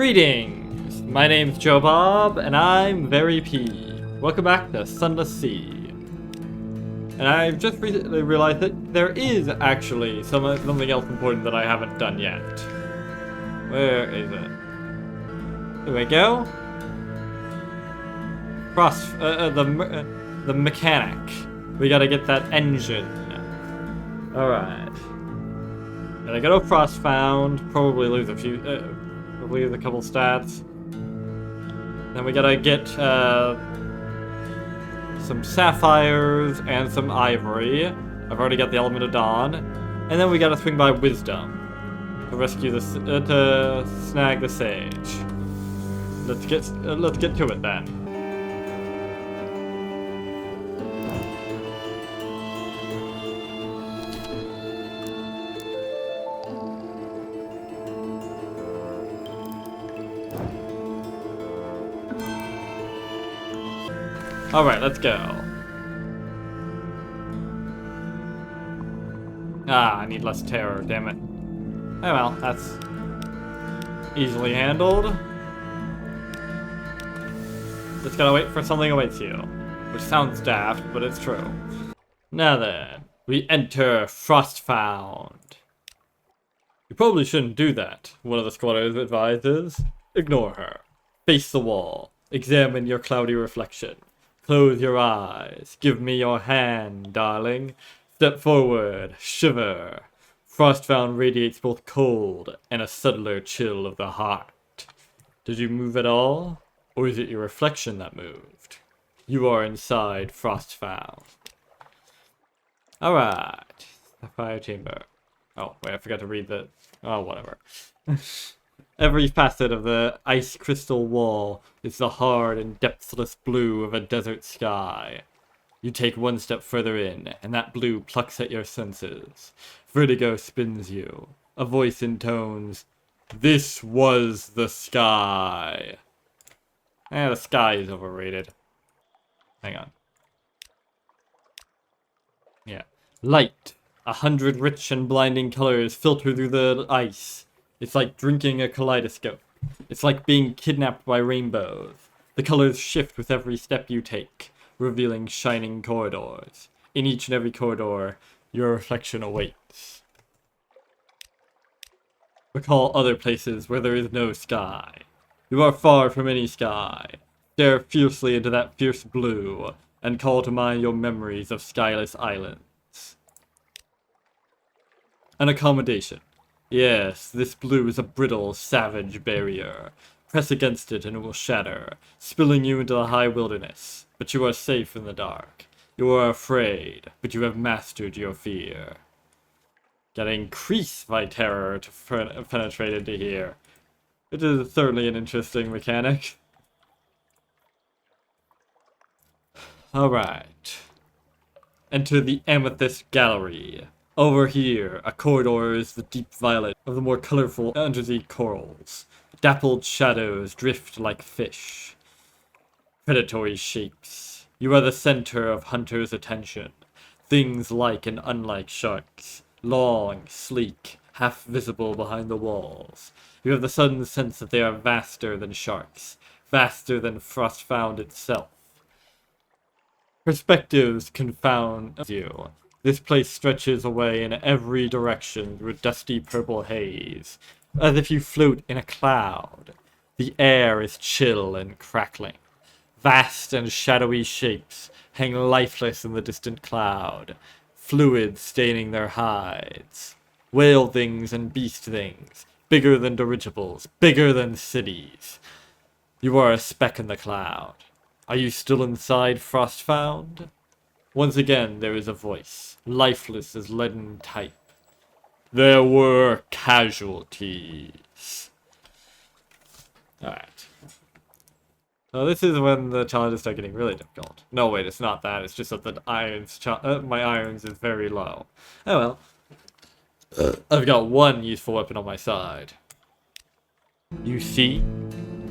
Greetings! My name's Joe Bob, and I'm very P. Welcome back to Sunless Sea. And I've just recently realized that there is actually something else important that I haven't done yet. Where is it? There we go. The mechanic. We gotta get that engine. Alright. Gotta go to Frost Found, probably lose a few, probably lose a couple stats. Then we gotta get, some sapphires and some ivory. I've already got the Element of Dawn. And then we gotta swing by Wisdom to rescue this, to snag the sage. Let's get to it then. Alright, let's go. Ah, I need less terror, damn it. Oh well, that's easily handled. Just gotta wait for something awaits you. Which sounds daft, but it's true. Now then, we enter Frostfound. You probably shouldn't do that, one of the squatters advises. Ignore her. Face the wall. Examine your cloudy reflection. Close your eyes. Give me your hand, darling. Step forward. Shiver. Frostfound radiates both cold and a subtler chill of the heart. Did you move at all? Or is it your reflection that moved? You are inside Frostfound. Alright. The fire chamber. Oh, wait, I forgot to read the... Oh, whatever. Every facet of the ice crystal wall is the hard and depthless blue of a desert sky. You take one step further in, and that blue plucks at your senses. Vertigo spins you. A voice intones, "This was the sky." The sky is overrated. Hang on. Yeah. Light. 100 rich and blinding colors filter through the ice. It's like drinking a kaleidoscope. It's like being kidnapped by rainbows. The colors shift with every step you take, revealing shining corridors. In each and every corridor, your reflection awaits. Recall other places where there is no sky. You are far from any sky. Stare fiercely into that fierce blue, and call to mind your memories of skyless islands. An accommodation. Yes, this blue is a brittle, savage barrier. Press against it and it will shatter, spilling you into the high wilderness. But you are safe in the dark. You are afraid, but you have mastered your fear. Gotta increase my terror to penetrate into here. It is certainly an interesting mechanic. Alright. Enter the Amethyst Gallery. Over here, a corridor is the deep violet of the more colorful undersea corals. Dappled shadows drift like fish. Predatory shapes. You are the center of hunters' attention. Things like and unlike sharks. Long, sleek, half visible behind the walls. You have the sudden sense that they are vaster than sharks. Vaster than Frostfound itself. Perspectives confound you. This place stretches away in every direction through a dusty purple haze, as if you float in a cloud. The air is chill and crackling. Vast and shadowy shapes hang lifeless in the distant cloud, fluids staining their hides. Whale things and beast things, bigger than dirigibles, bigger than cities. You are a speck in the cloud. Are you still inside Frostfound? Once again, there is a voice, lifeless as leaden type. There were casualties. Alright. So this is when the challenges start getting really difficult. No, wait, it's not that. It's just that the my irons is very low. Oh well. I've got one useful weapon on my side. You see?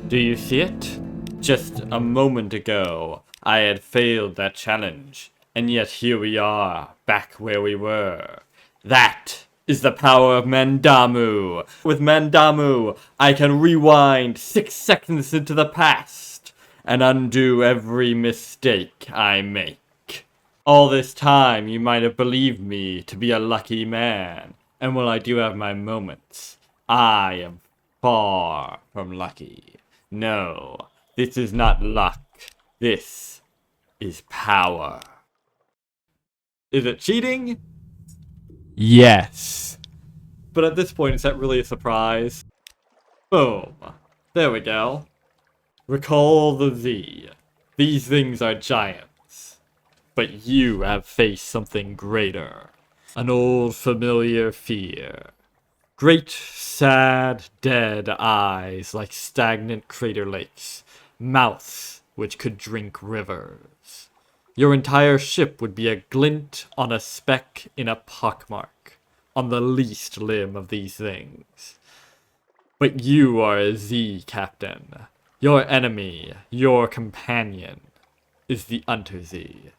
Do you see it? Just a moment ago, I had failed that challenge. And yet here we are, back where we were. That is the power of Mandamu. With Mandamu, I can rewind 6 seconds into the past and undo every mistake I make. All this time, you might have believed me to be a lucky man, and while I do have my moments, I am far from lucky. No, this is not luck. This is power. Is it cheating? Yes. But at this point, is that really a surprise? Boom. There we go. Recall the Z. These things are giants. But you have faced something greater. An old familiar fear. Great, sad, dead eyes like stagnant crater lakes. Mouths which could drink rivers. Your entire ship would be a glint on a speck in a pockmark, on the least limb of these things. But you are a Z, Captain. Your enemy, your companion, is the Unter-Z,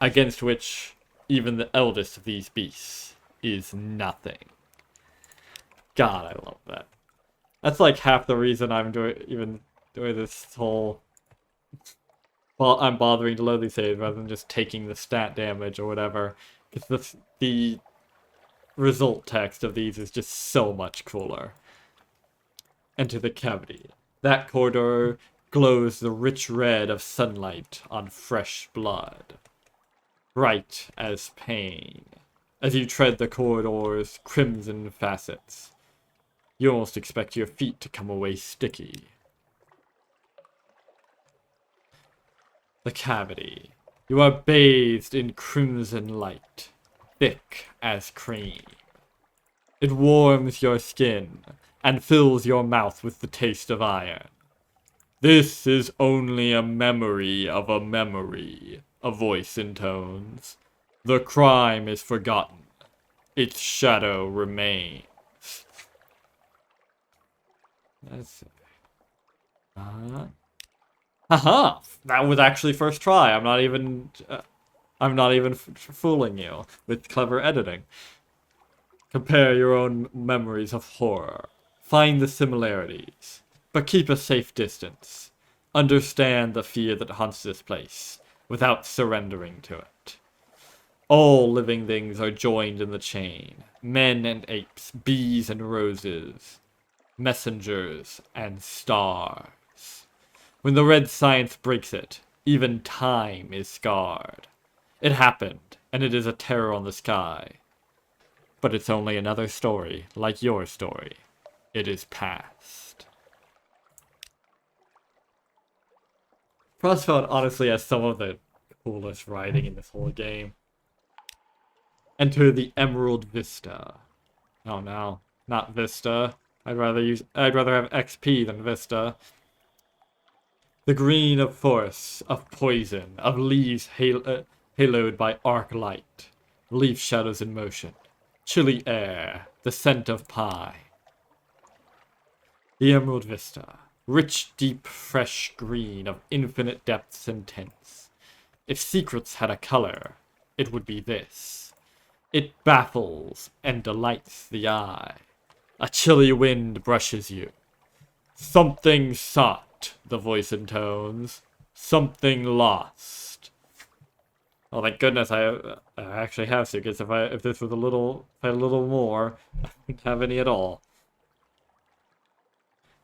against which even the eldest of these beasts is nothing. God, I love that. That's like half the reason I'm doing this whole... Well, I'm bothering to load these saves rather than just taking the stat damage or whatever. Because the result text of these is just so much cooler. Enter the cavity. That corridor glows the rich red of sunlight on fresh blood. Bright as pain. As you tread the corridor's crimson facets, you almost expect your feet to come away sticky. The cavity. You are bathed in crimson light, thick as cream. It warms your skin and fills your mouth with the taste of iron. This is only a memory of a memory, a voice intones. The crime is forgotten. Its shadow remains. Let's see. Haha! That was actually first try. I'm not even fooling you with clever editing. Compare your own memories of horror. Find the similarities, but keep a safe distance. Understand the fear that haunts this place, without surrendering to it. All living things are joined in the chain. Men and apes, bees and roses, messengers and stars. When the red science breaks it, even time is scarred. It happened, and it is a terror on the sky. But it's only another story, like your story. It is past. Frostfeld honestly has some of the coolest writing in this whole game. Enter the Emerald Vista. Oh no, not Vista. I'd rather have XP than Vista. The green of force, of poison, of leaves haloed by arc light, leaf shadows in motion, chilly air, the scent of pine. The Emerald Vista, rich, deep, fresh green of infinite depths and tints. If secrets had a color, it would be this. It baffles and delights the eye. A chilly wind brushes you. Something sought, the voice intones. Something lost. Oh, thank goodness I actually have secrets. If this was if I had a little more, I wouldn't have any at all.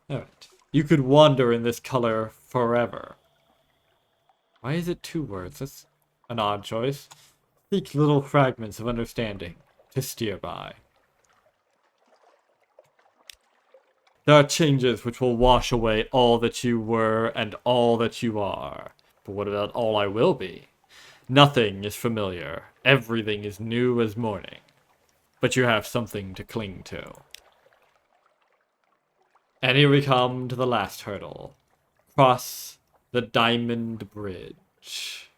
Alright. You could wander in this color forever. Why is it 2 words? That's an odd choice. Seek little fragments of understanding to steer by. There are changes which will wash away all that you were and all that you are. But what about all I will be? Nothing is familiar. Everything is new as morning. But you have something to cling to. And here we come to the last hurdle. Cross the Diamond Bridge.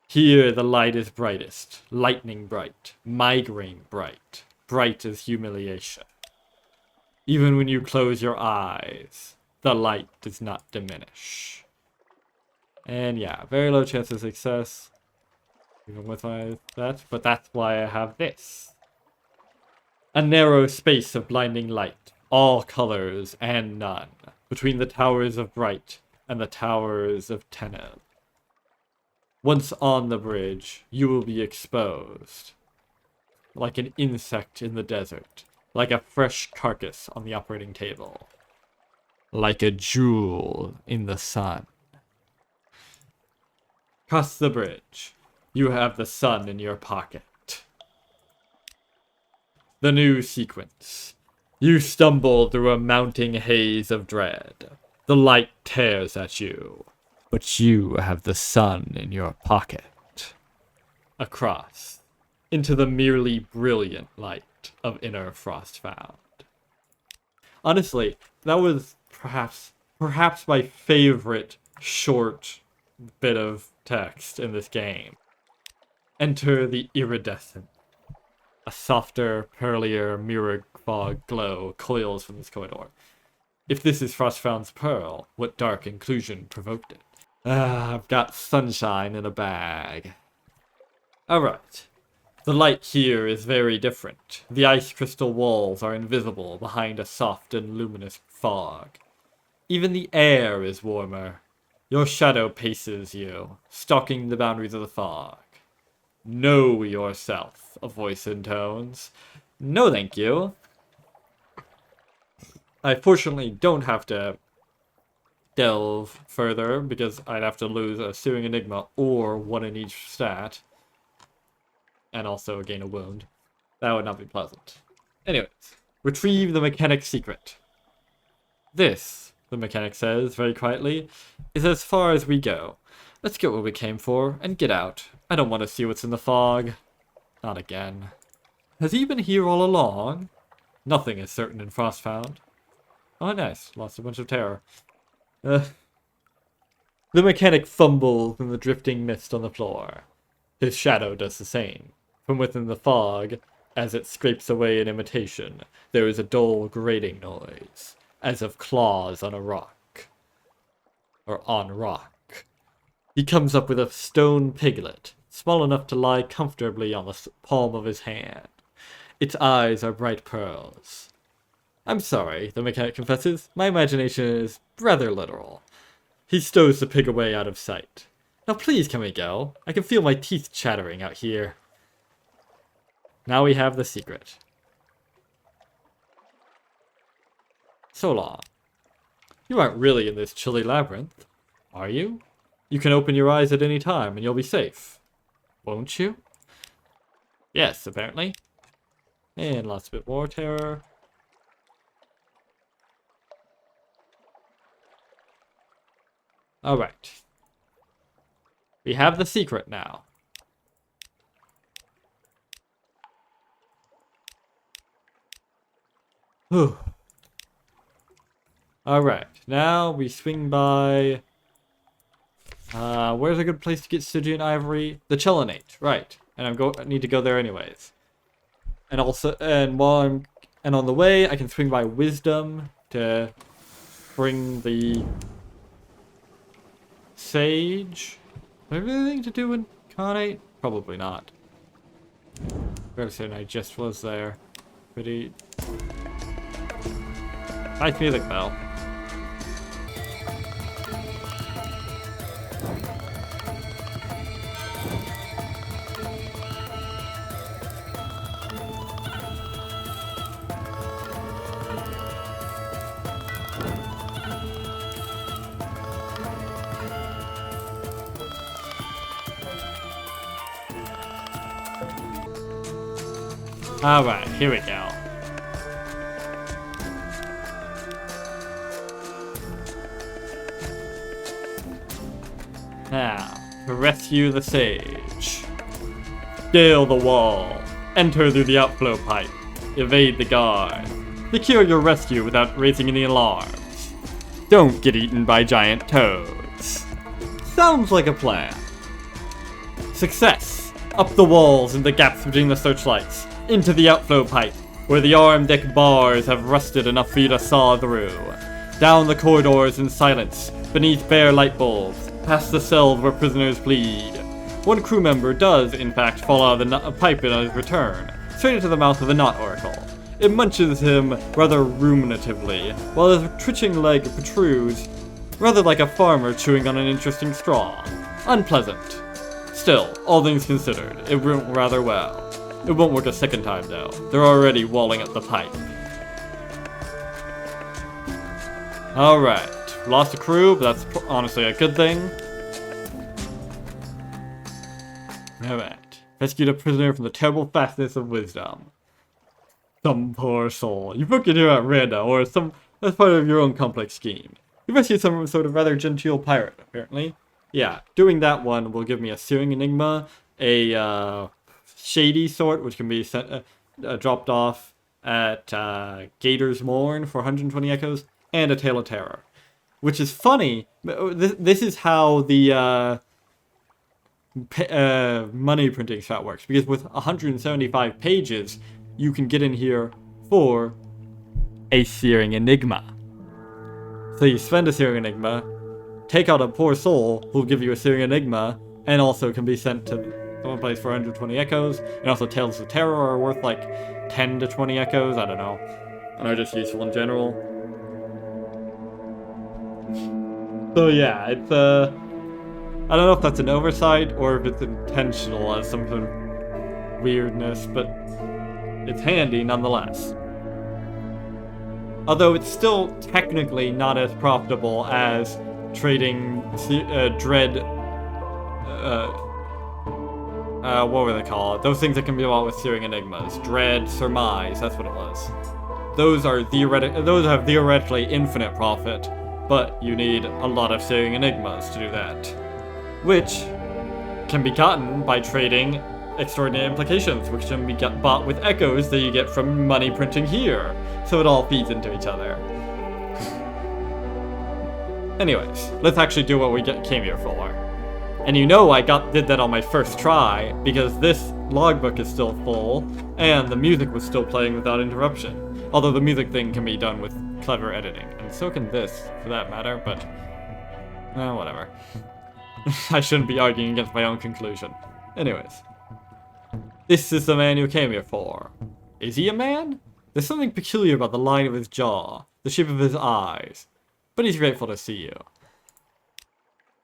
Here the light is brightest, lightning bright, migraine bright, bright as humiliation. Even when you close your eyes, the light does not diminish. And yeah, very low chance of success, even with that, but that's why I have this. A narrow space of blinding light, all colors and none, between the towers of Bright and the towers of Teneb. Once on the bridge, you will be exposed, like an insect in the desert, like a fresh carcass on the operating table, like a jewel in the sun. Cross the bridge. You have the sun in your pocket. The new sequence. You stumble through a mounting haze of dread. The light tears at you, but you have the sun in your pocket. Across, into the merely brilliant light of inner Frostfound. Honestly, that was perhaps my favorite short bit of text in this game. Enter the iridescent. A softer, pearlier, mirror fog glow coils from this corridor. If this is Frostfound's pearl, what dark inclusion provoked it? I've got sunshine in a bag. Alright. The light here is very different. The ice crystal walls are invisible behind a soft and luminous fog. Even the air is warmer. Your shadow paces you, stalking the boundaries of the fog. Know yourself, a voice intones. No thank you. I fortunately don't have to delve further, because I'd have to lose a Searing Enigma or one in each stat. And also gain a wound. That would not be pleasant. Anyways, retrieve the mechanic's secret. This, the mechanic says very quietly, is as far as we go. Let's get what we came for, and get out. I don't want to see what's in the fog. Not again. Has he been here all along? Nothing is certain in Frostfound. Oh, nice. Lost a bunch of terror. The mechanic fumbles in the drifting mist on the floor. His shadow does the same. From within the fog, as it scrapes away in imitation, there is a dull grating noise, as of claws on a rock. Or on rock. He comes up with a stone piglet, small enough to lie comfortably on the palm of his hand. Its eyes are bright pearls. I'm sorry, the mechanic confesses. My imagination is rather literal. He stows the pig away out of sight. Now please, can we go? I can feel my teeth chattering out here. Now we have the secret. So long. You aren't really in this chilly labyrinth, are you? You can open your eyes at any time and you'll be safe. Won't you? Yes, apparently. And lots bit more terror. Alright. We have the secret now. Whew. Alright, now we swing by... where's a good place to get Stygian Ivory? The Chelinate, right. And I need to go there anyways. And also, and on the way, I can swing by Wisdom to bring the Sage. Do I have anything to do with Khanate? Probably not. I just was there. Pretty... Nice music, though. Alright, here we go. Now, to rescue the Sage. Scale the wall. Enter through the outflow pipe. Evade the guard. Secure your rescue without raising any alarms. Don't get eaten by giant toads. Sounds like a plan. Success! Up the walls and the gaps between the searchlights. Into the outflow pipe, where the arm deck bars have rusted enough for you to saw through. Down the corridors in silence, beneath bare light bulbs, past the cells where prisoners bleed. One crew member does, in fact, fall out of the pipe in his return, straight into the mouth of the Knot Oracle. It munches him rather ruminatively, while his twitching leg protrudes, rather like a farmer chewing on an interesting straw. Unpleasant. Still, all things considered, it went rather well. It won't work a second time, though. They're already walling up the pipe. Alright. Lost a crew, but that's honestly a good thing. Alright. Rescued a prisoner from the terrible fastness of wisdom. Some poor soul. You booked it here at random, or as part of your own complex scheme. You rescued some sort of rather genteel pirate, apparently. Yeah, doing that one will give me a Searing Enigma, a shady sort, which can be sent, dropped off at Gator's Mourn for 120 echoes, and a Tale of Terror. Which is funny. This is how the money printing strat works, because with 175 pages, you can get in here for a Searing Enigma. So you spend a Searing Enigma, take out a poor soul who'll give you a Searing Enigma, and also can be sent to one place for 120 echoes, and also Tales of Terror are worth like 10 to 20 echoes, I don't know. And are just useful in general. So yeah, it's I don't know if that's an oversight or if it's intentional as some sort of weirdness, but it's handy nonetheless. Although it's still technically not as profitable as trading dread. What were they called? Those things that can be bought with Searing Enigmas. Dread, Surmise, that's what it was. Those have theoretically infinite profit, but you need a lot of Searing Enigmas to do that. Which can be gotten by trading Extraordinary Implications, which can be bought with echoes that you get from money printing here. So it all feeds into each other. Anyways, let's actually do what we came here for. And you know I did that on my first try, because this logbook is still full, and the music was still playing without interruption. Although the music thing can be done with clever editing, and so can this, for that matter, but whatever. I shouldn't be arguing against my own conclusion. Anyways. This is the man you came here for. Is he a man? There's something peculiar about the line of his jaw, the shape of his eyes, but he's grateful to see you.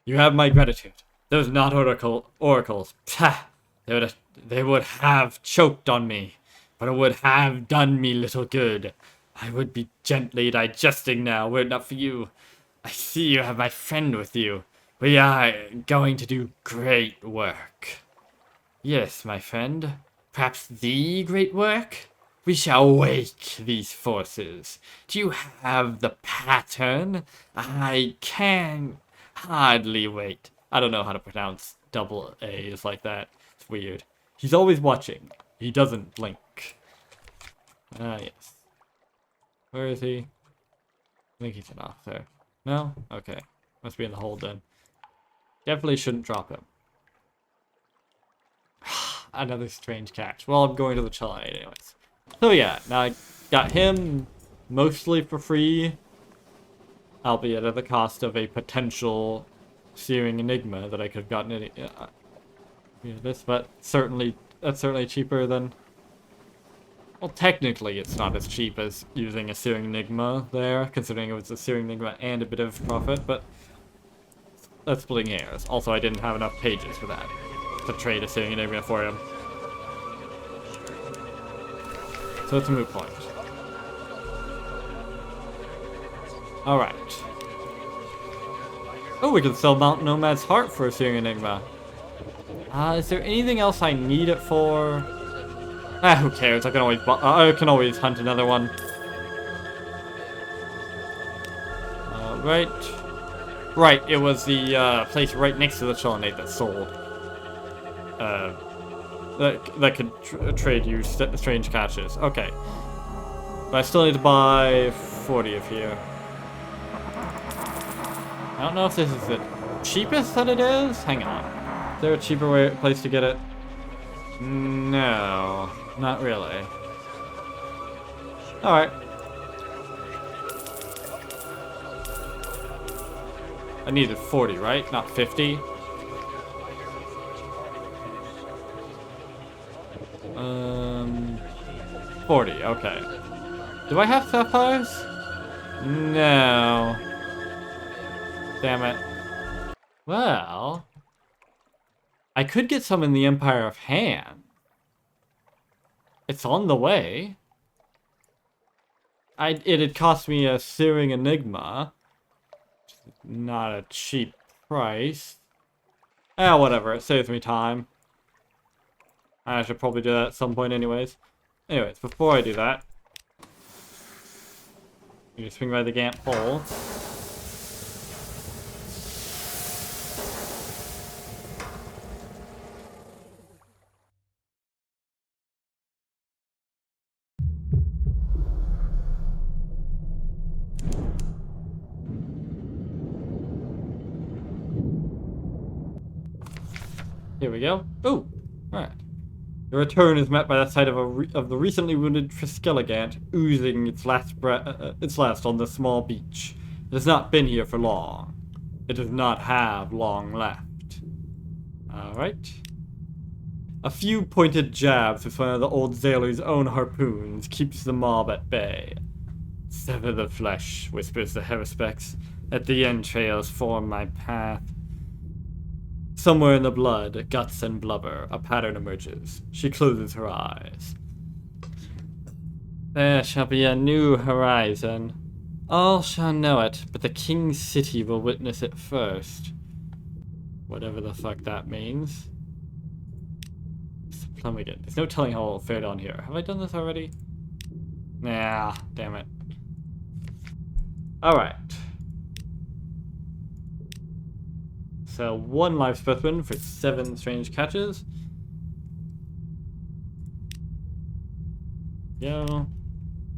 You have my gratitude. Those not oracles. Pah! They would have choked on me, but it would have done me little good. I would be gently digesting now, were it not for you. I see you have my friend with you. We are going to do great work. Yes, my friend. Perhaps the great work? We shall wake these forces. Do you have the pattern? I can hardly wait. I don't know how to pronounce double A's like that. It's weird. He's always watching. He doesn't blink. Yes. Where is he? I think he's an officer. No? Okay. Must be in the hold then. Definitely shouldn't drop him. Another strange catch. Well, I'm going to the Chile anyways. So yeah, now I got him mostly for free, albeit at the cost of a potential Searing Enigma that I could have gotten this, but that's certainly cheaper than. Well, technically, it's not as cheap as using a Searing Enigma there, considering it was a Searing Enigma and a bit of profit, but that's splitting hairs. Also, I didn't have enough pages for that to trade a Searing Enigma for him. So it's a moot point. Alright. Oh, we can sell Mount Nomad's Heart for a Searing Enigma. Is there anything else I need it for? Who cares? I can always hunt another one. Right, it was the place right next to the Cholinate that sold. That could trade you strange catches. Okay. But I still need to buy 40 of here. I don't know if this is the cheapest that it is. Hang on. Is there a cheaper place to get it? No, not really. Alright. I needed 40, right? Not 50. 40, okay. Do I have sapphires? No. Damn it. Well, I could get some in the Empire of Han. It's on the way. It'd cost me a Searing Enigma. Not a cheap price. Whatever. It saves me time. I should probably do that at some point anyways. Anyways, before I do that, you just swing by the Gamp pole. Here we go. Ooh, alright. Your return is met by the sight of the recently wounded Triskeliant oozing its last on the small beach. It has not been here for long. It does not have long left. Alright. A few pointed jabs with one of the old zailor's own harpoons keeps the mob at bay. Sever the flesh, whispers the Haruspex. Let the entrails form my path. Somewhere in the blood, guts and blubber, a pattern emerges. She closes her eyes. There shall be a new horizon. All shall know it, but the king's city will witness it first. Whatever the fuck that means. Plummeted. There's no telling how it'll fare down here. Have I done this already? Nah, damn it. Alright. So 1 live specimen for 7 strange catches. Go.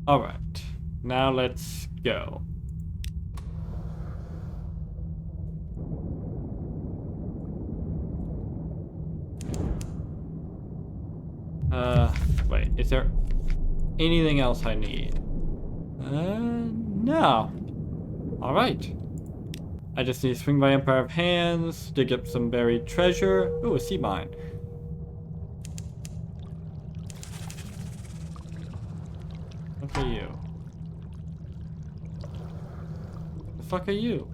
Alright. Now let's go. Wait, is there anything else I need? No. Alright. I just need to swing by Empire of Hands, dig up some buried treasure. Ooh, a sea mine. What are you? The fuck are you?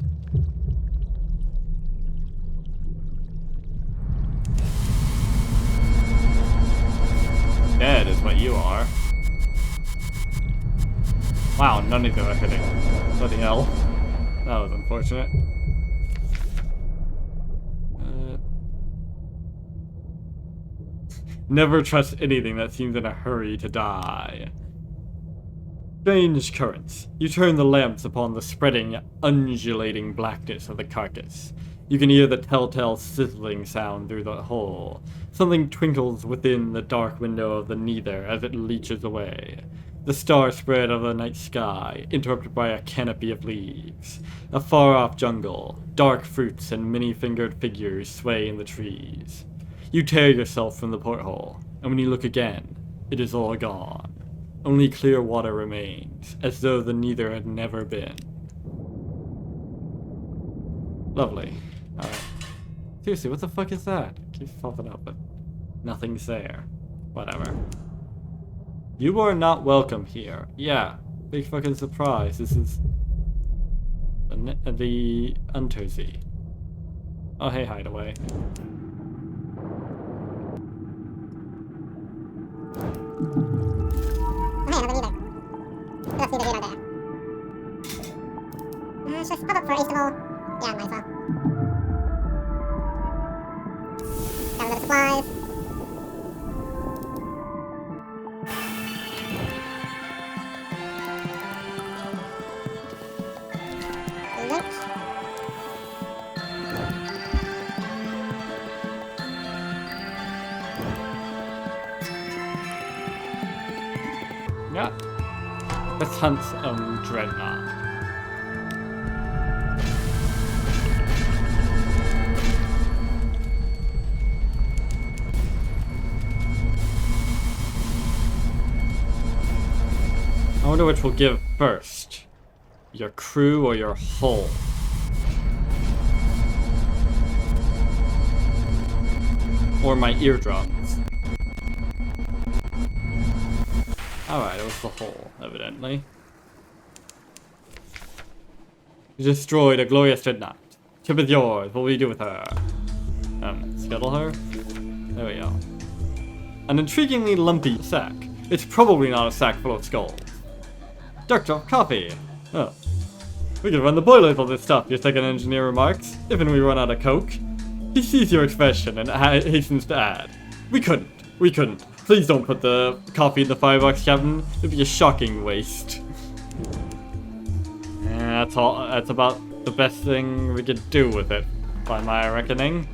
Dead is what you are. Wow, none of them are hitting. Bloody hell. That was unfortunate. Never trust anything that seems in a hurry to die. Strange currents. You turn the lamps upon the spreading, undulating blackness of the carcass. You can hear the telltale sizzling sound through the hole. Something twinkles within the dark window of the neither as it leeches away. The star spread of the night sky, interrupted by a canopy of leaves. A far-off jungle, dark fruits and many-fingered figures sway in the trees. You tear yourself from the porthole, and when you look again, it is all gone. Only clear water remains, as though the neither had never been. Lovely. Alright. Seriously, what the fuck is that? It keeps popping up, but nothing's there. Whatever. You are not welcome here. Yeah, big fucking surprise. This is the Untersea. Oh, hey, hideaway. Oh, hey, another neither. Let's see the data there. Should I spot up for Asimo? Yeah, might as well. Got a bit of supplies. Yeah. Let's hunt Dreadnought. I wonder which will give first. Your crew or your hull? Or my eardrums. Alright, it was the hole, evidently. You destroyed a glorious dreadnought. Ship is yours. What will you do with her? Scuttle her? There we go. An intriguingly lumpy sack. It's probably not a sack full of skulls. Dark coffee. Oh. We could run the boilers on this stuff, your second engineer remarks, if and we run out of coke. He sees your expression and hastens to add. We couldn't. Please don't put the coffee in the firebox, Captain. It'd be a shocking waste. Yeah, that's all. That's about the best thing we could do with it, by my reckoning.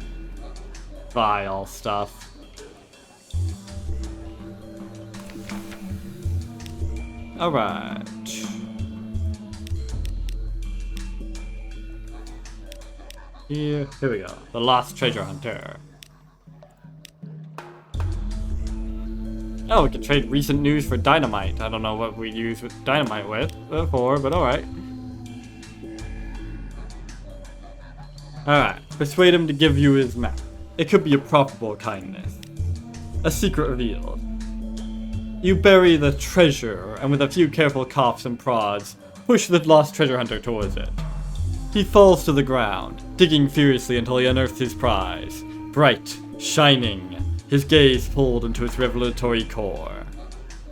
Vile stuff. Alright. Here we go. The Lost Treasure Hunter. Oh, we can trade recent news for dynamite. I don't know what we use with dynamite for, but alright. Alright, persuade him to give you his map. It could be a profitable kindness. A secret revealed. You bury the treasure, and with a few careful coughs and prods, push the lost treasure hunter towards it. He falls to the ground, digging furiously until he unearths his prize. Bright, shining, his gaze pulled into its revelatory core.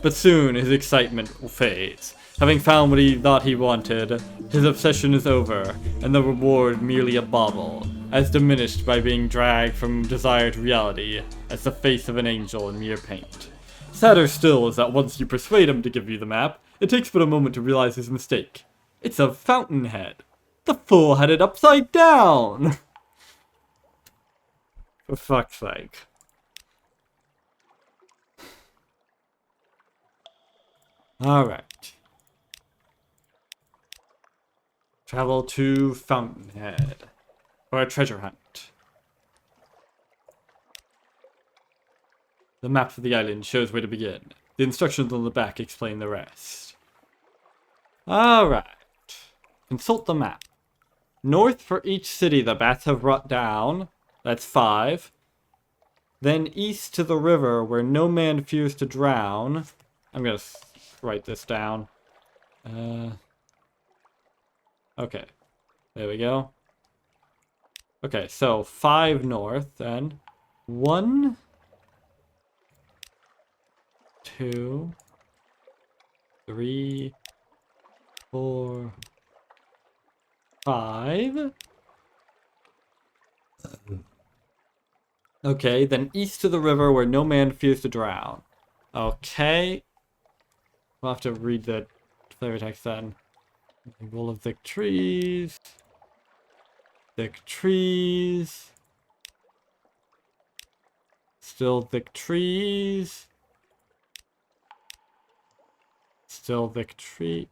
But soon his excitement fades. Having found what he thought he wanted, his obsession is over, and the reward merely a bauble, as diminished by being dragged from desire to reality as the face of an angel in mere paint. Sadder still is that once you persuade him to give you the map, it takes but a moment to realize his mistake. It's a fountainhead. The fool had it upside down! For fuck's sake. Alright. Travel to Fountainhead for a treasure hunt. The map for the island shows where to begin. The instructions on the back explain the rest. Alright. Consult the map. North for each city the bats have brought down. That's 5. Then east to the river where no man fears to drown. I'm gonna write this down. Okay. There we go. Okay, so 5 north then. 1, 2, 3, 4, 5. Okay, then east to the river where no man fears to drown. Okay. We'll have to read the flavor text then. Roll of thick trees. Thick trees. Still thick trees. Still thick tree.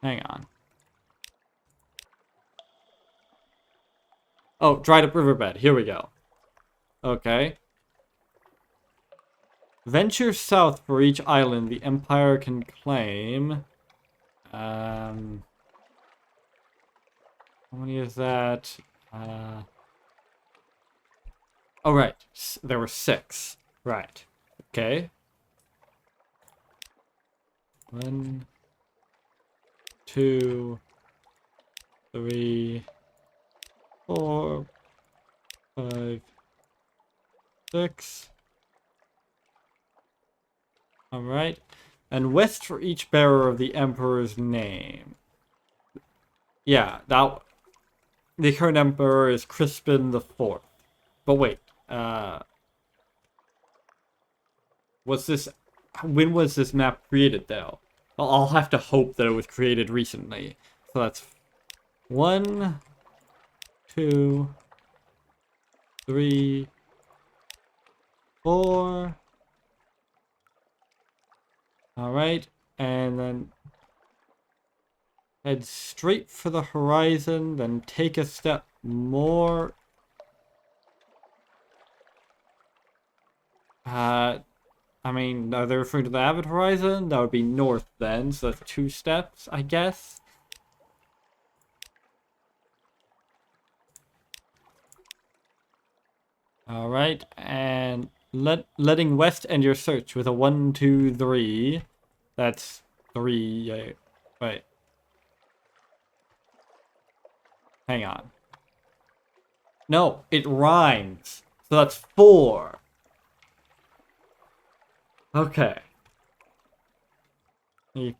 Hang on. Oh, dried up riverbed. Here we go. Okay. Venture south for each island the Empire can claim. How many is that? Oh, right. There were 6. Right. Okay. 1, 2, 3, 4, 5, 6. Alright. And west for each bearer of the Emperor's name. Yeah, that... The current Emperor is Crispin the Fourth. But wait, was this... When was this map created, though? Well, I'll have to hope that it was created recently. So that's 1, 2, 3, 4. Alright, and then head straight for the horizon, then take a step more. I mean, are they referring to the Avid Horizon? That would be north then, so that's 2 steps, I guess. Alright, and letting West end your search with a 1, 2, 3. That's 3. Yeah, wait. Hang on. No, it rhymes. So that's 4. Okay.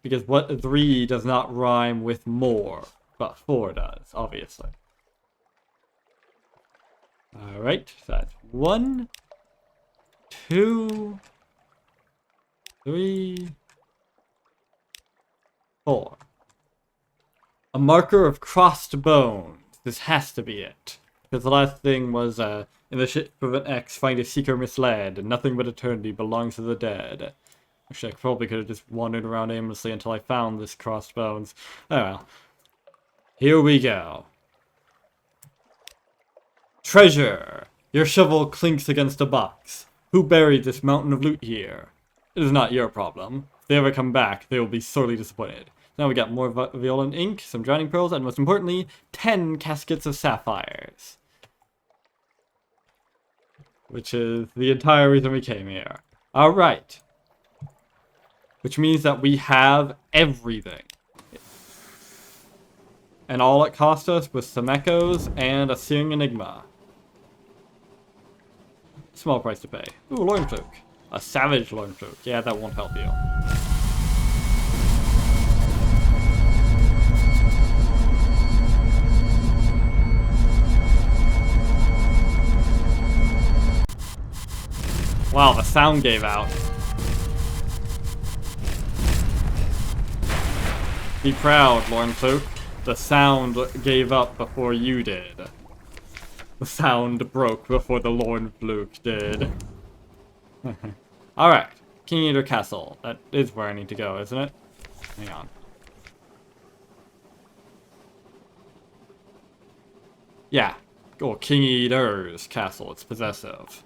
Because what 3 does not rhyme with more, but 4 does, obviously. Alright, so that's 1, 2, 3, 4. A marker of crossed bones. This has to be it. Because the last thing was, in the ship of an X, find a seeker misled, and nothing but eternity belongs to the dead. Actually, I probably could have just wandered around aimlessly until I found this crossed bones. Oh well. Here we go. Treasure! Your shovel clinks against a box. Who buried this mountain of loot here? It is not your problem. If they ever come back, they will be sorely disappointed. Now we got more violet ink, some drowning pearls, and most importantly, 10 caskets of sapphires. Which is the entire reason we came here. Alright. Which means that we have everything. And all it cost us was some echoes and a searing enigma. Small price to pay. Ooh, Lorn Cloak. A savage Lorn Cloak. Yeah, that won't help you. Wow, the sound gave out. Be proud, Lorn Cloak. The sound gave up before you did. The sound broke before the Lorn Cloak did. Alright. King Eater Castle. That is where I need to go, isn't it? Hang on. Yeah. Or King Eater's Castle. It's possessive.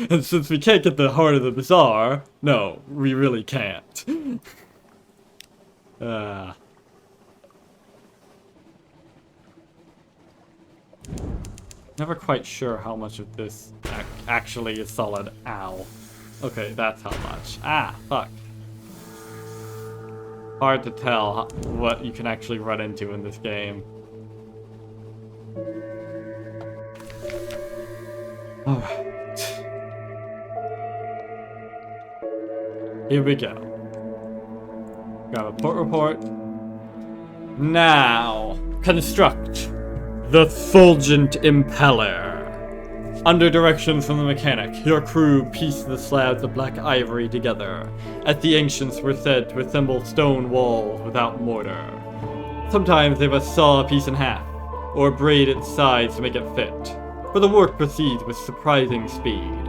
And since we can't get the heart of the bazaar, no, we really can't. Never quite sure how much of this actually is solid. Ow. Okay, that's how much. Ah, fuck. Hard to tell what you can actually run into in this game. Alright. Here we go. Grab a port report. Now, construct the Fulgent Impeller. Under directions from the mechanic, your crew pieced the slabs of black ivory together, as the ancients were said to assemble stone walls without mortar. Sometimes they must saw a piece in half, or braid its sides to make it fit, but the work proceeds with surprising speed.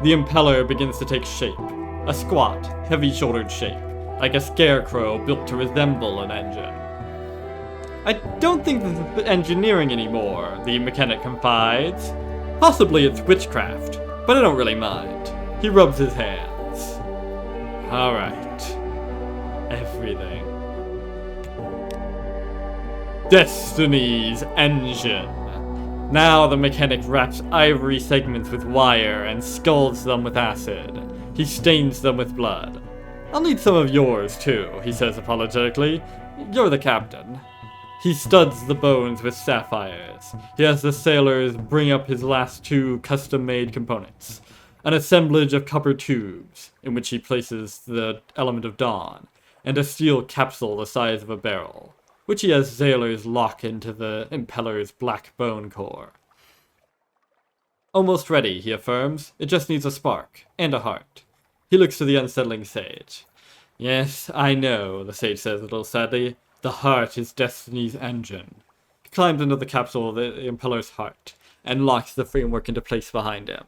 The impeller begins to take shape. A squat, heavy-shouldered shape, like a scarecrow built to resemble an engine. I don't think this is engineering anymore, the mechanic confides. Possibly it's witchcraft, but I don't really mind. He rubs his hands. Alright. Everything. Destiny's engine. Now the mechanic wraps ivory segments with wire and scalds them with acid. He stains them with blood. I'll need some of yours, too, he says apologetically. You're the captain. He studs the bones with sapphires. He has the sailors bring up his last 2 custom-made components. An assemblage of copper tubes, in which he places the element of dawn, and a steel capsule the size of a barrel, which he has sailors lock into the impeller's black bone core. Almost ready, he affirms. It just needs a spark, and a heart. He looks to the unsettling sage. Yes, I know, the sage says a little sadly. The heart is Destiny's engine. He climbs into the capsule of the impeller's heart, and locks the framework into place behind him.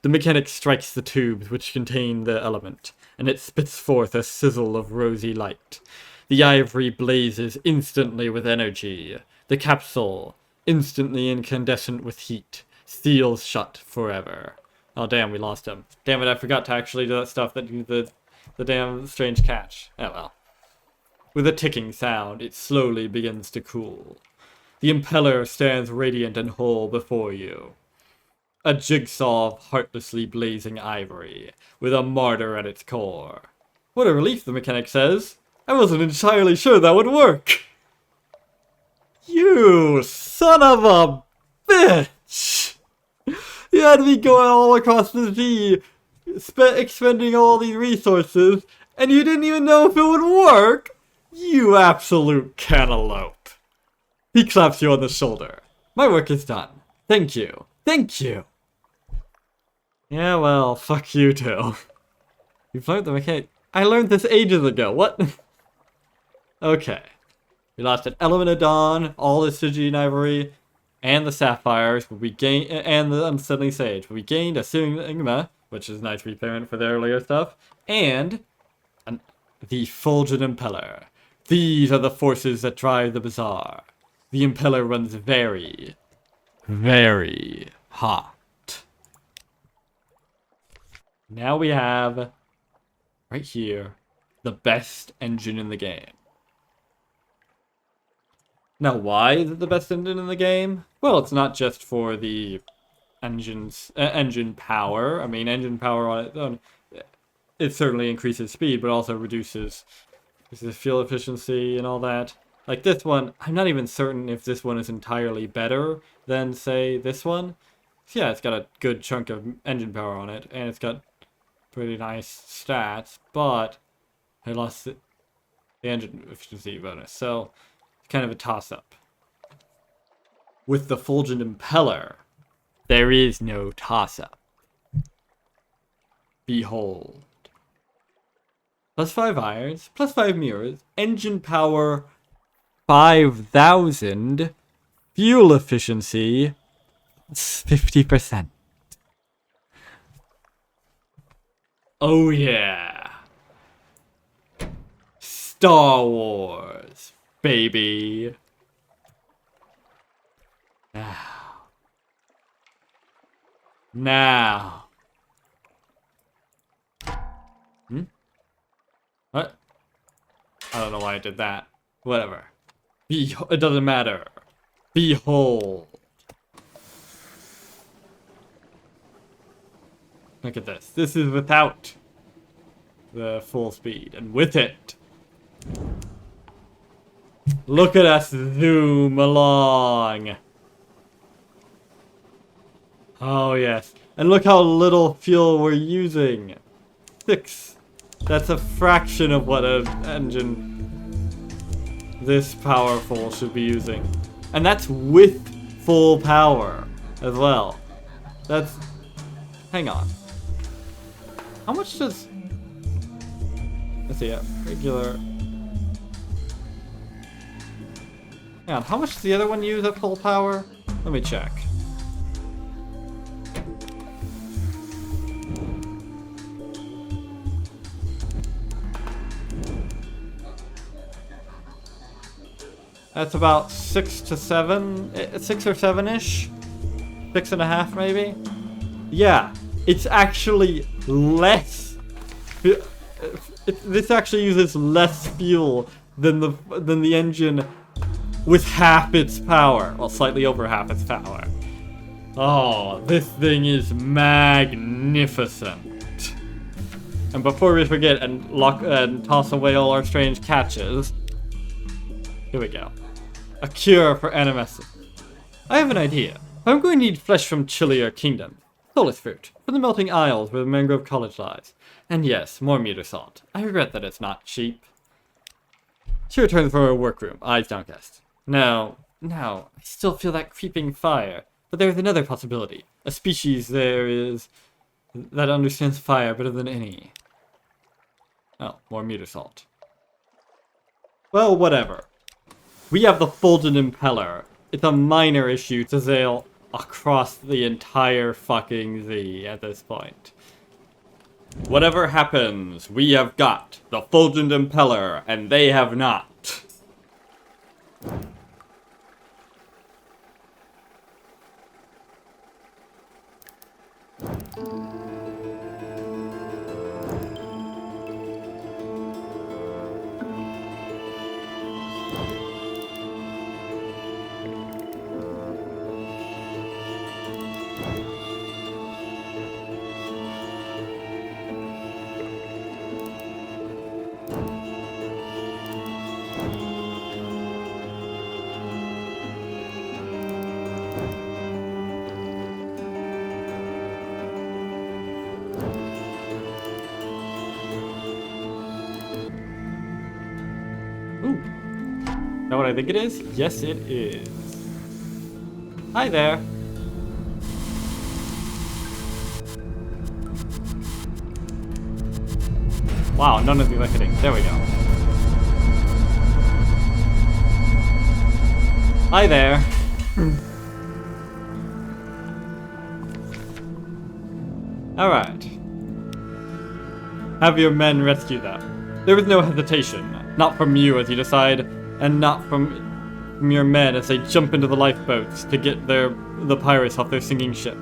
The mechanic strikes the tubes which contain the element, and it spits forth a sizzle of rosy light. The ivory blazes instantly with energy. The capsule, instantly incandescent with heat, seals shut forever. Oh damn, we lost him. Damn it, I forgot to actually do that stuff that do the damn strange catch. Oh well. With a ticking sound, it slowly begins to cool. The impeller stands radiant and whole before you. A jigsaw of heartlessly blazing ivory, with a martyr at its core. What a relief, the mechanic says. I wasn't entirely sure that would work. You son of a bitch! You had me going all across the sea, expending all these resources, and you didn't even know if it would work? You absolute cantaloupe. He claps you on the shoulder. My work is done. Thank you. Thank you. Yeah, well, fuck you too. You've learned the mechanic. I learned this ages ago. What? Okay. We lost an Element of Dawn, all the Stygian Ivory, and the Sapphires, but we gained, and the Unsettling Sage. But we gained a Sigma, which is nice repayment for the earlier stuff, and the Fulgent Impeller. These are the forces that drive the bazaar. The impeller runs very, very hot. Now we have, right here, the best engine in the game. Now, why is it the best engine in the game? Well, it's not just for the engine power. I mean, engine power on its own, it certainly increases speed, but also reduces fuel efficiency and all that. Like this one, I'm not even certain if this one is entirely better than, say, this one. So yeah, it's got a good chunk of engine power on it, and it's got pretty nice stats, but I lost the engine efficiency bonus, so it's kind of a toss-up. With the Fulgent Impeller, there is no toss-up. Behold. +5 irons, +5 mirrors, engine power 5,000, fuel efficiency 50%. Oh yeah. Star Wars, baby. Now. What? I don't know why I did that. Whatever. It doesn't matter. Behold. Look at this. This is without the full speed. And with it, look at us zoom along. Oh, yes. And look how little fuel we're using. 6. That's a fraction of what an engine this powerful should be using. And that's with full power as well. That's... Hang on. How much does... Let's see, regular... Hang on, how much does the other one use at full power? Let me check. That's about 6 to 7, 6 or 7-ish? 6.5 maybe? Yeah, it's actually less. This actually uses less fuel than the engine with half its power. Well, slightly over half its power. Oh, this thing is magnificent. And before we forget and toss away all our strange catches, here we go. A cure for animescence. I have an idea. I'm going to need flesh from chillier kingdoms. Soulless fruit, from the melting isles where the mangrove college lies. And yes, more meter salt. I regret that it's not cheap. She returns from her workroom, eyes downcast. No, I still feel that creeping fire. But there is another possibility. A species there is that understands fire better than any. Oh, more meter salt. Well, whatever. We have the Fulgent Impeller. It's a minor issue to sail across the entire fucking sea at this point. Whatever happens, we have got the Fulgent Impeller, and they have not. that what I think it is? Yes, it is. Hi there. Wow, none of these are hitting. There we go. Hi there. Alright. Have your men rescue them. There is no hesitation. Not from you as you decide, and not from your men as they jump into the lifeboats to get the pirates off their sinking ship.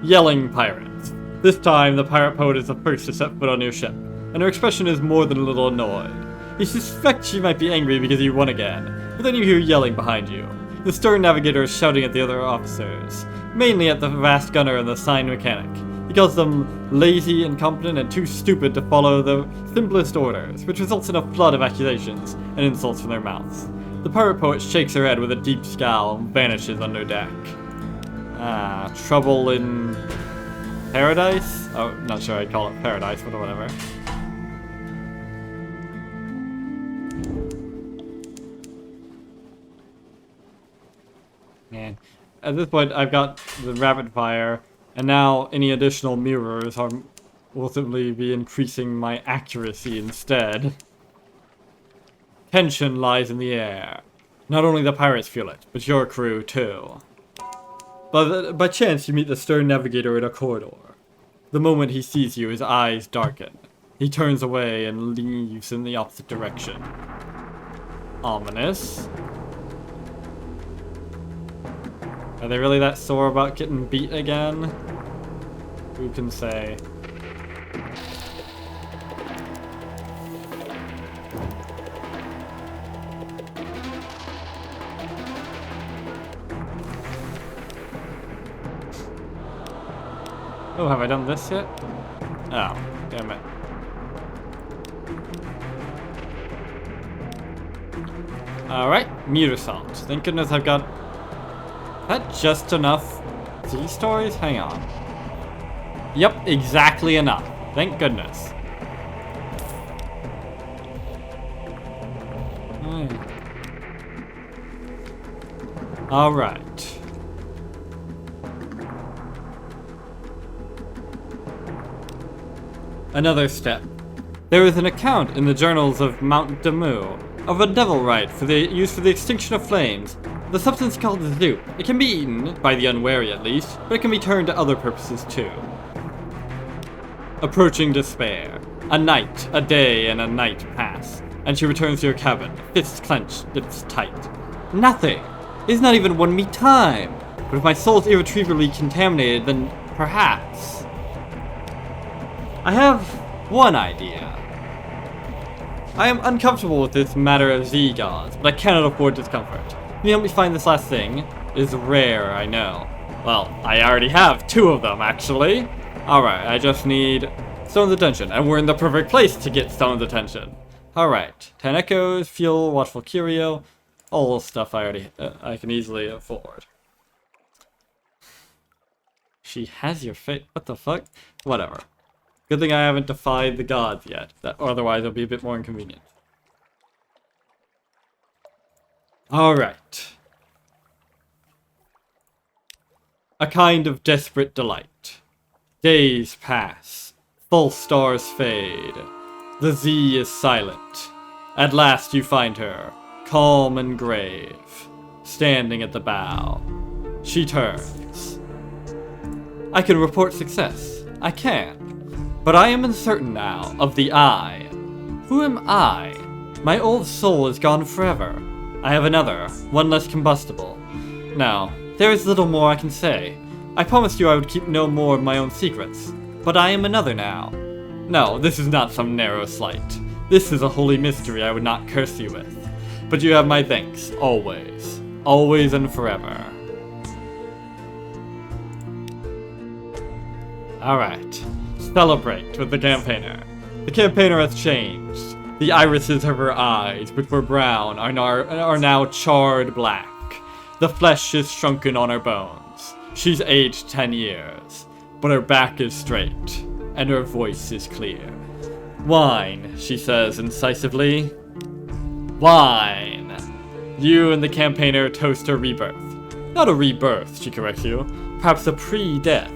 Yelling pirates. This time, the pirate poet is the first to set foot on your ship, and her expression is more than a little annoyed. You suspect she might be angry because you won again, but then you hear yelling behind you. The stern navigator is shouting at the other officers, mainly at the vast gunner and the sign mechanic. He calls them lazy, incompetent, and too stupid to follow the simplest orders, which results in a flood of accusations and insults from their mouths. The pirate poet shakes her head with a deep scowl and vanishes under deck. Trouble in paradise? Oh, not sure I'd call it paradise, but whatever. Man, at this point I've got the rapid fire, and now any additional mirrors will simply be increasing my accuracy instead. Tension lies in the air. Not only the pirates feel it, but your crew too. But by chance you meet the stern navigator in a corridor. The moment he sees you, his eyes darken. He turns away and leaves in the opposite direction. Ominous. Are they really that sore about getting beat again? Who can say? Oh, have I done this yet? Oh, damn it. Alright, mute assault. Thank goodness I've got... that just enough Z-stories? Hang on. Yep, exactly enough. Thank goodness. Alright. Another step. There is an account in the journals of Mount Damu of a devil rite used for the extinction of flames. The substance called zoop. It can be eaten, by the unwary at least, but it can be turned to other purposes too. Approaching despair. A night, a day, and a night pass, and she returns to your cabin, fists clenched, lips tight. Nothing! It is not even 1 me time! But if my soul is irretrievably contaminated, then perhaps... I have one idea. I am uncomfortable with this matter of Z-gods, but I cannot afford discomfort. Can you help me find this last thing? It is rare, I know. Well, I already have 2 of them, actually. Alright, I just need Stone's attention, and we're in the perfect place to get Stone's attention. Alright, 10 echoes, fuel, watchful curio, all stuff I can easily afford. She has your face. What the fuck? Whatever. Good thing I haven't defied the gods yet. Otherwise, it'll be a bit more inconvenient. Alright. A kind of desperate delight. Days pass. False stars fade. The Z is silent. At last you find her, calm and grave, standing at the bow. She turns. I can report success. I can. But I am uncertain now of the I. Who am I? My old soul is gone forever. I have another, one less combustible. Now, there is little more I can say. I promised you I would keep no more of my own secrets. But I am another now. No, this is not some narrow slight. This is a holy mystery I would not curse you with. But you have my thanks, always. Always and forever. Alright. Celebrate with the campaigner. The campaigner has changed. The irises of her eyes, which were brown, are now charred black. The flesh is shrunken on her bones. She's aged 10 years, but her back is straight, and her voice is clear. Wine, she says incisively. Wine. You and the campaigner toast her rebirth. Not a rebirth, she corrects you. Perhaps a pre-death.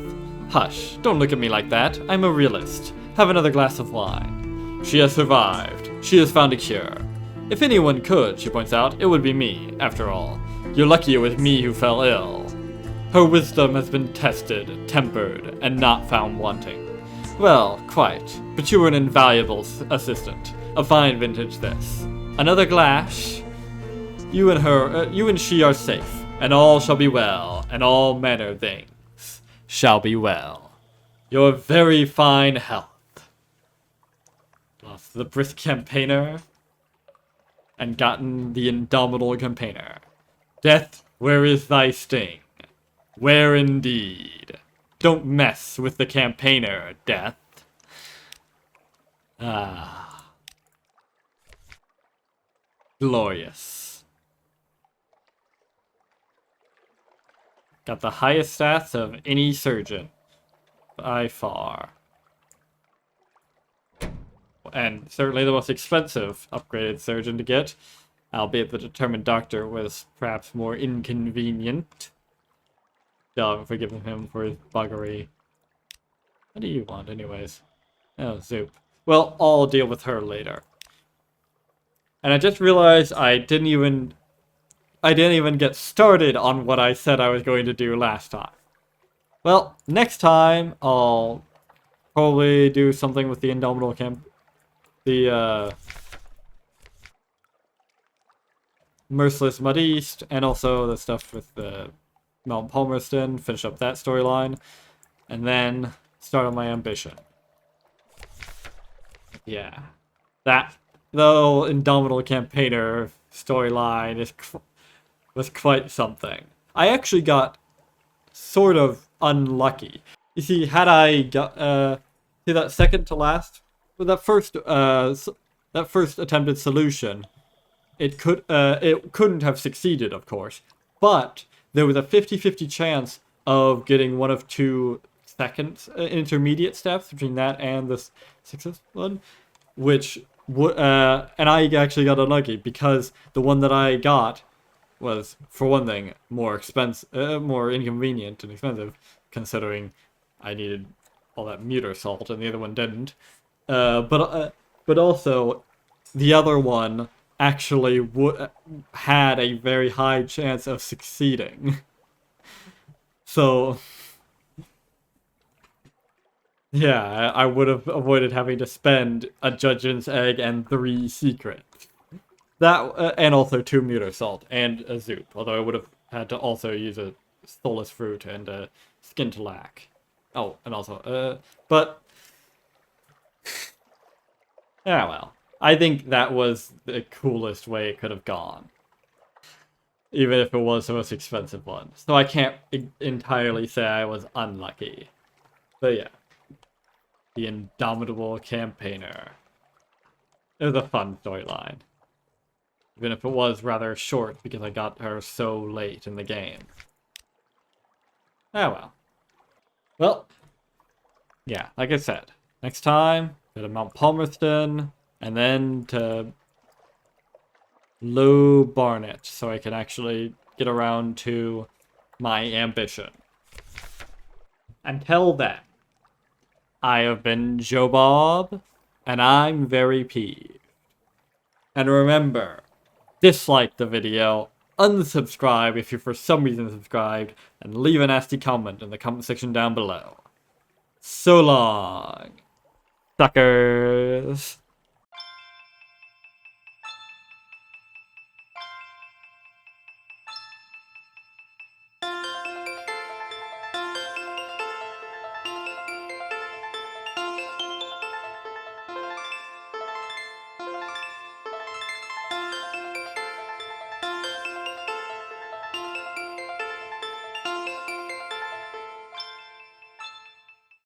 Hush, don't look at me like that. I'm a realist. Have another glass of wine. She has survived. She has found a cure. If anyone could, she points out, it would be me, after all. You're lucky it was me who fell ill. Her wisdom has been tested, tempered, and not found wanting. Well, quite. But you were an invaluable assistant. A fine vintage this. Another glass. You and she are safe, and all shall be well, and all manner of things shall be well. Your very fine health. Lost the brisk campaigner, and gotten the indomitable campaigner. Death, where is thy sting? Where indeed? Don't mess with the campaigner, Death. Ah. Glorious. Got the highest stats of any surgeon. By far. And certainly the most expensive upgraded surgeon to get. Albeit the determined doctor was perhaps more inconvenient. Still haven't forgiven him for his buggery. What do you want anyways? Oh, Zoop. Well, I'll deal with her later. And I just realized I didn't even get started on what I said I was going to do last time. Well, next time I'll probably do something with the Indomitable Merciless Mud East, and also the stuff with the Mount Palmerston, finish up that storyline, and then start on my ambition. Yeah. The Indomitable Campaigner storyline was quite something. I actually got sort of unlucky. You see, had I got see that second to last, with that first attempted solution, it couldn't have succeeded, of course, but there was a 50-50 chance of getting one of two second intermediate steps between that and the successful one, which and I actually got unlucky because the one that I got was, for one thing, more inconvenient and expensive, considering I needed all that muter salt and the other one didn't. But also, the other one actually had a very high chance of succeeding. So, yeah, I would have avoided having to spend a Judgment's Egg and 3 secrets. That, and also 2 muter salt and a Zoop, although I would have had to also use a Soulless Fruit and a Skin to Lack. Oh, and also, but, yeah, well, I think that was the coolest way it could have gone. Even if it was the most expensive one. So I can't entirely say I was unlucky. But yeah. The Indomitable Campaigner. It was a fun storyline. Even if it was rather short because I got her so late in the game. Oh well. Well. Yeah, like I said. Next time, go to Mount Palmerston. And then to Low Barnet, so I can actually get around to my ambition. Until then, I have been Joe Bob, and I'm very peeved. And remember, dislike the video, unsubscribe if you're for some reason subscribed, and leave a nasty comment in the comment section down below. So long, suckers!